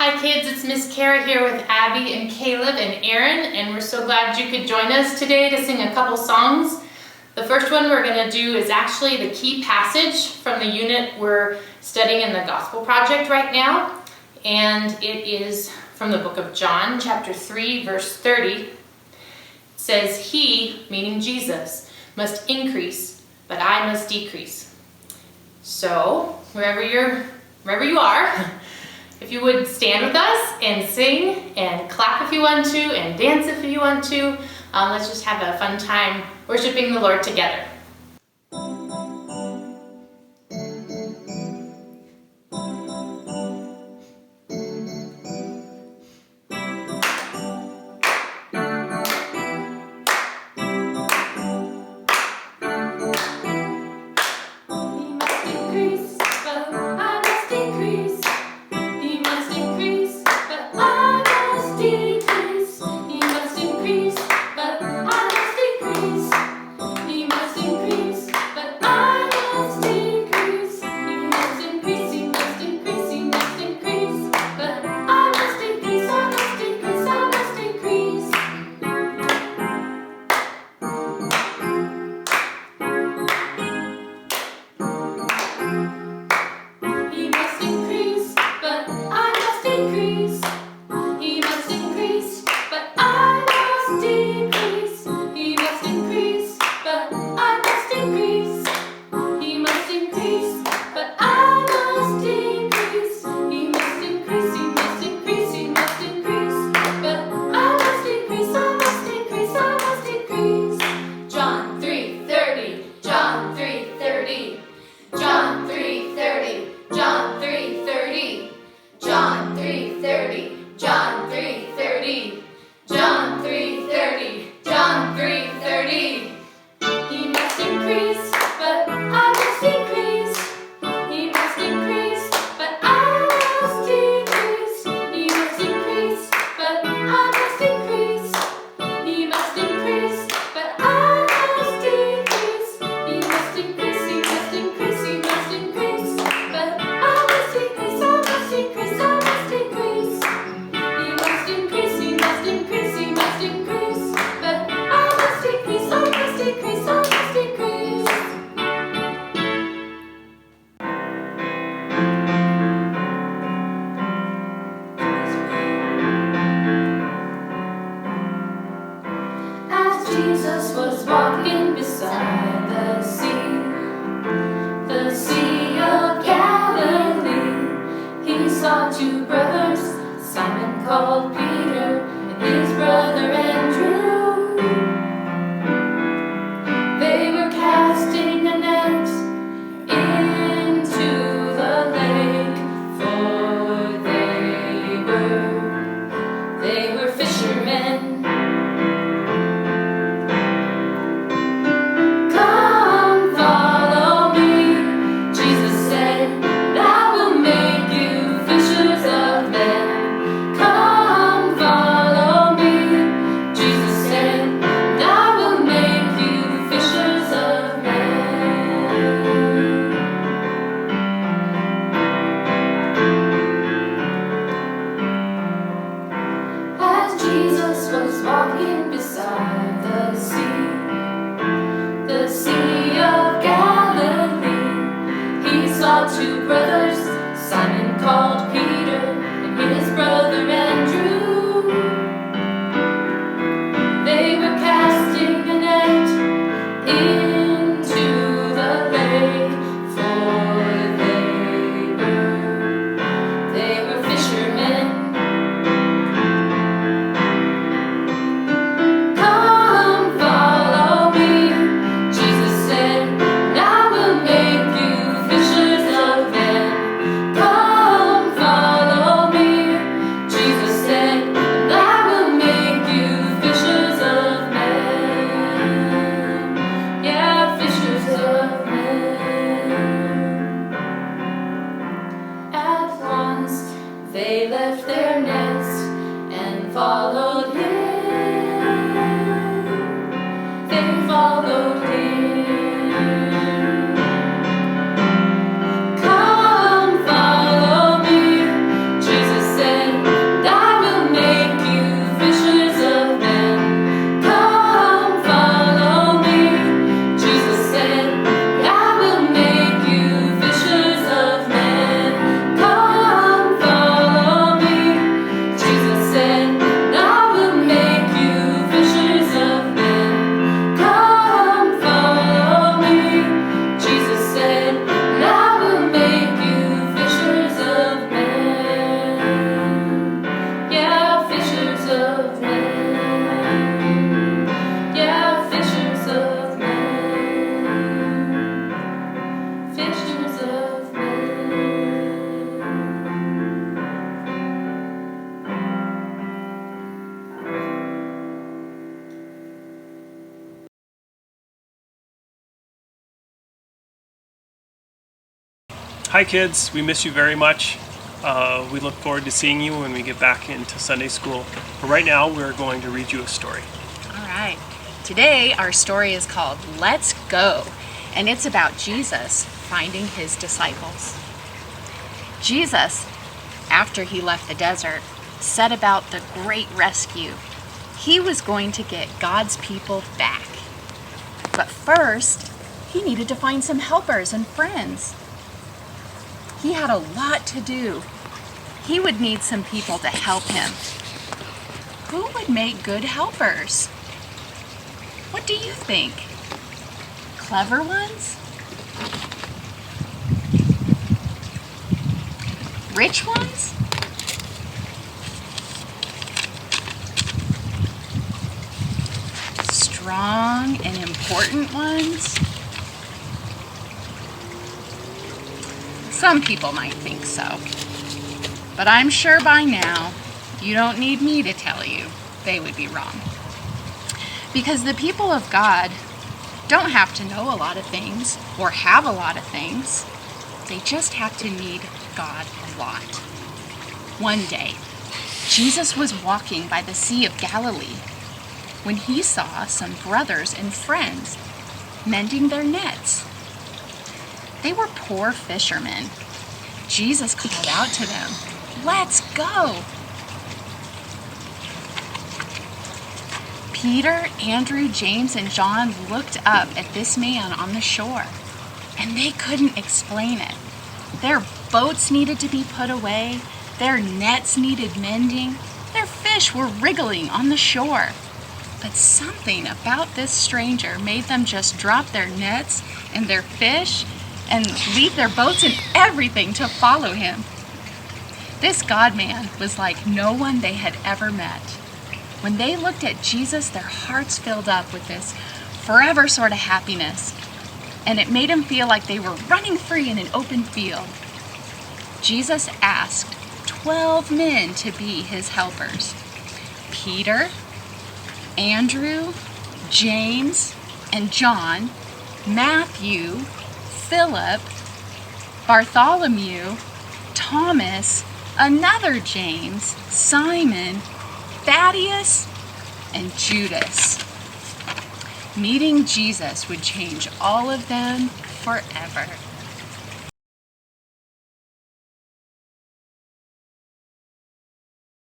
Hi kids, it's Miss Kara here with Abby and Caleb and Aaron, and we're so glad you could join us today to sing a couple songs. The first one we're going to do is actually the key passage from the unit we're studying in the Gospel Project right now, and it is from the book of John, chapter 3, verse 30. It says, "He," meaning Jesus, "must increase, but I must decrease." So, wherever you are, if you would stand with us and sing and clap if you want to and dance if you want to. Let's just have a fun time worshiping the Lord together. Jesus was walking beside the Sea of Galilee. He saw two brothers, Simon called Peter, and his brother Andrew. They were casting a net into the lake, for they were fishermen. Jesus was walking beside the Sea of Galilee. He saw two brothers, Simon called Peter, and his brother Andrew. They were casting a net into the lake, for they were fishermen. Come Hi kids, we miss you very much. We look forward to seeing you when we get back into Sunday school. But right now we're going to read you a story. All right. Today our story is called Let's Go, and it's about Jesus finding his disciples. Jesus, after he left the desert, set about the great rescue. He was going to get God's people back. But first, he needed to find some helpers and friends. He had a lot to do. He would need some people to help him. Who would make good helpers? What do you think? Clever ones? Rich ones? Strong and important ones? Some people might think so. But I'm sure by now, you don't need me to tell you they would be wrong. Because the people of God don't have to know a lot of things or have a lot of things. They just have to need God a lot. One day, Jesus was walking by the Sea of Galilee when he saw some brothers and friends mending their nets. They were poor fishermen. Jesus called out to them, "Let's go!" Peter, Andrew, James, and John looked up at this man on the shore, and they couldn't explain it. Their boats needed to be put away, their nets needed mending, their fish were wriggling on the shore. But something about this stranger made them just drop their nets and their fish and leave their boats and everything to follow him. This God-man was like no one they had ever met. When they looked at Jesus, their hearts filled up with this forever sort of happiness, and it made them feel like they were running free in an open field. Jesus asked 12 men to be his helpers: Peter, Andrew, James, and John, Matthew, Philip, Bartholomew, Thomas, another James, Simon, Thaddeus, and Judas. Meeting Jesus would change all of them forever.